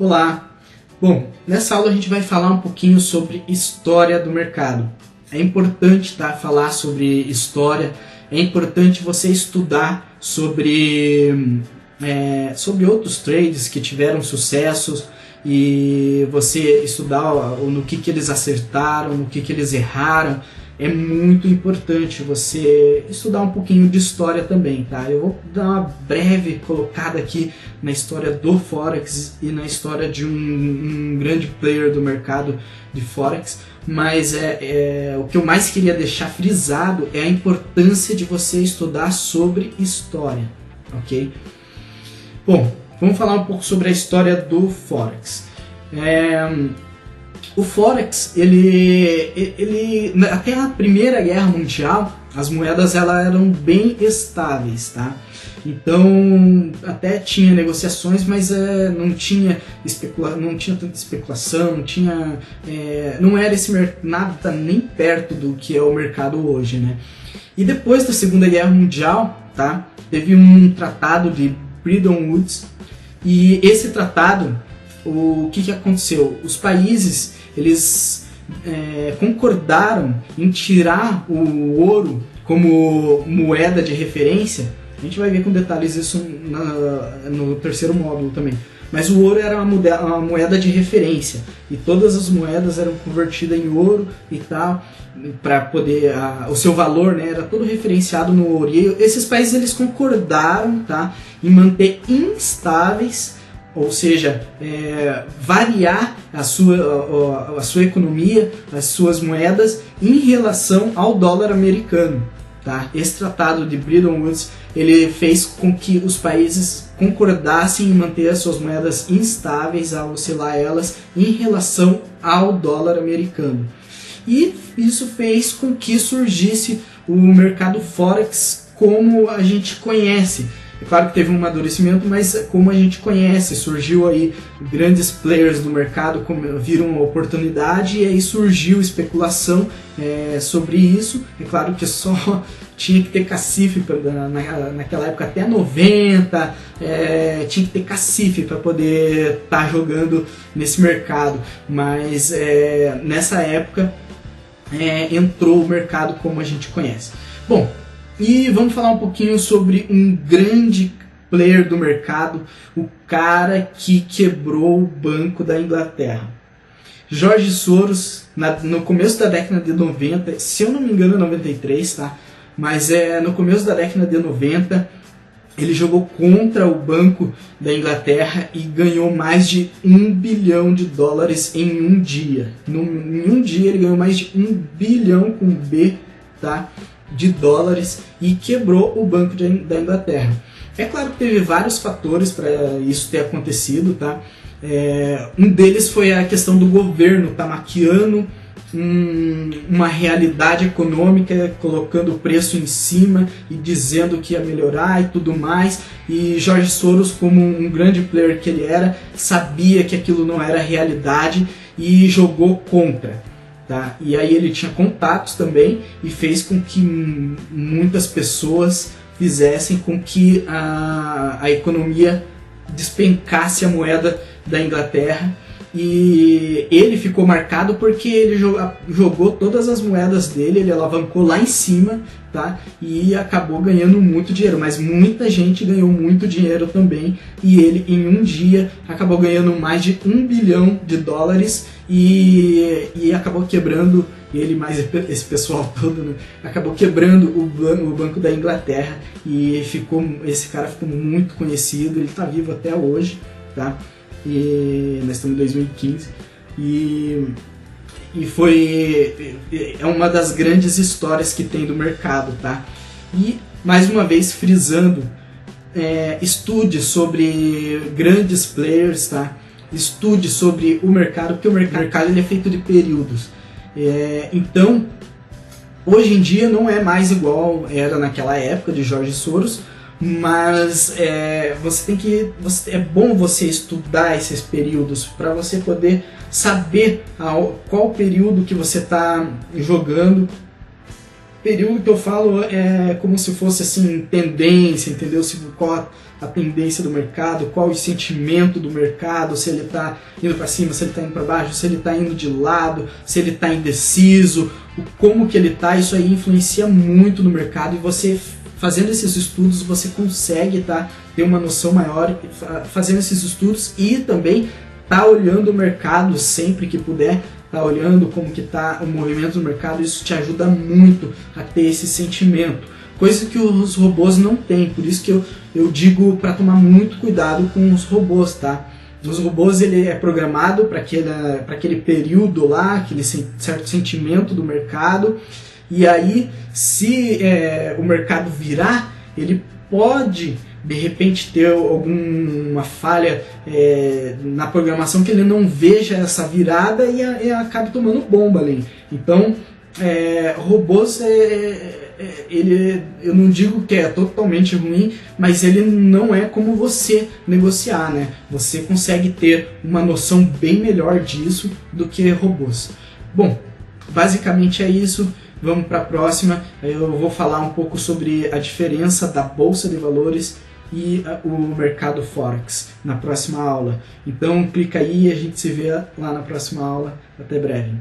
Olá! Bom, nessa aula a gente vai falar um pouquinho sobre história do mercado. É importante falar sobre história, é importante você estudar sobre outros trades que tiveram sucessos e você estudar no que eles acertaram, no que eles erraram. É muito importante você estudar um pouquinho de história também, tá? Eu vou dar uma breve colocada aqui na história do Forex e na história de um grande player do mercado de Forex, mas o que eu mais queria deixar frisado é a importância de você estudar sobre história, ok? Bom, vamos falar um pouco sobre a história do Forex. O Forex, ele até a Primeira Guerra Mundial, as moedas eram bem estáveis, tá? Então, até tinha negociações, mas não tinha tanta especulação, não era nada nem perto do que é o mercado hoje, né? E depois da Segunda Guerra Mundial, tá? Teve um tratado de Bretton Woods, e esse tratado, o que aconteceu? Os países eles concordaram em tirar o ouro como moeda de referência. A gente vai ver com detalhes isso no terceiro módulo também. Mas o ouro era uma moeda de referência e todas as moedas eram convertidas em ouro e tal, para poder o seu valor, né, era todo referenciado no ouro. E esses países eles concordaram, tá, em manter instáveis, ou seja, variar a sua economia, as suas moedas em relação ao dólar americano, tá? Esse tratado de Bretton Woods ele fez com que os países concordassem em manter as suas moedas instáveis, a oscilar elas em relação ao dólar americano. E isso fez com que surgisse o mercado Forex como a gente conhece. É claro que teve um amadurecimento, mas como a gente conhece, surgiu aí grandes players do mercado, viram uma oportunidade e aí surgiu especulação sobre isso. É claro que só tinha que ter cacife naquela época, até 90, tinha que ter cacife para poder estar jogando nesse mercado, mas nessa época entrou o mercado como a gente conhece. Bom, e vamos falar um pouquinho sobre um grande player do mercado, o cara que quebrou o Banco da Inglaterra. George Soros, no começo da década de 90, se eu não me engano é 93, tá? Mas no começo da década de 90, ele jogou contra o Banco da Inglaterra e ganhou mais de $1 bilhão em um dia. Em um dia ele ganhou mais de 1 bilhão com B, tá? De dólares e quebrou o Banco da Inglaterra. É claro que teve vários fatores para isso ter acontecido, tá? Um deles foi a questão do governo tá maquiando uma realidade econômica, colocando o preço em cima e dizendo que ia melhorar e tudo mais, e George Soros, como um grande player que ele era, sabia que aquilo não era realidade e jogou contra. Tá? E aí ele tinha contatos também e fez com que muitas pessoas fizessem com que a economia despencasse a moeda da Inglaterra, e ele ficou marcado porque ele jogou todas as moedas dele, ele alavancou lá em cima, tá? E acabou ganhando muito dinheiro, mas muita gente ganhou muito dinheiro também, e ele em um dia acabou ganhando mais de $1 bilhão e acabou quebrando ele, mais esse pessoal todo, né? Acabou quebrando o Banco da Inglaterra, e esse cara ficou muito conhecido, ele está vivo até hoje, tá? E nós estamos em 2015 e é uma das grandes histórias que tem do mercado, tá? E mais uma vez frisando, estude sobre grandes players, tá? Estude sobre o mercado, porque o mercado ele é feito de períodos. Então, hoje em dia não é mais igual era naquela época de George Soros, mas é bom você estudar esses períodos para você poder saber qual período que você está jogando período que eu falo é como se fosse assim, tendência, entendeu? Qual a tendência do mercado, qual o sentimento do mercado, se ele está indo para cima, se ele está indo para baixo, se ele está indo de lado, se ele está indeciso, como que ele está, isso aí influencia muito no mercado, e você fazendo esses estudos você consegue ter uma noção maior, fazendo esses estudos, e também olhando o mercado sempre que puder, olhando como que está o movimento do mercado. Isso te ajuda muito a ter esse sentimento, coisa que os robôs não têm. Por isso que eu digo para tomar muito cuidado com os robôs, tá? Os robôs, ele é programado para aquele período lá, aquele certo sentimento do mercado, e aí se o mercado virar, ele pode de repente ter alguma falha na programação, que ele não veja essa virada e acabe tomando bomba ali. Então, robôs, eu não digo que é totalmente ruim, mas ele não é como você negociar, né? Você consegue ter uma noção bem melhor disso do que robôs. Bom, basicamente é isso. Vamos para a próxima. Eu vou falar um pouco sobre a diferença da Bolsa de Valores e o mercado Forex na próxima aula. Então clica aí e a gente se vê lá na próxima aula. Até breve.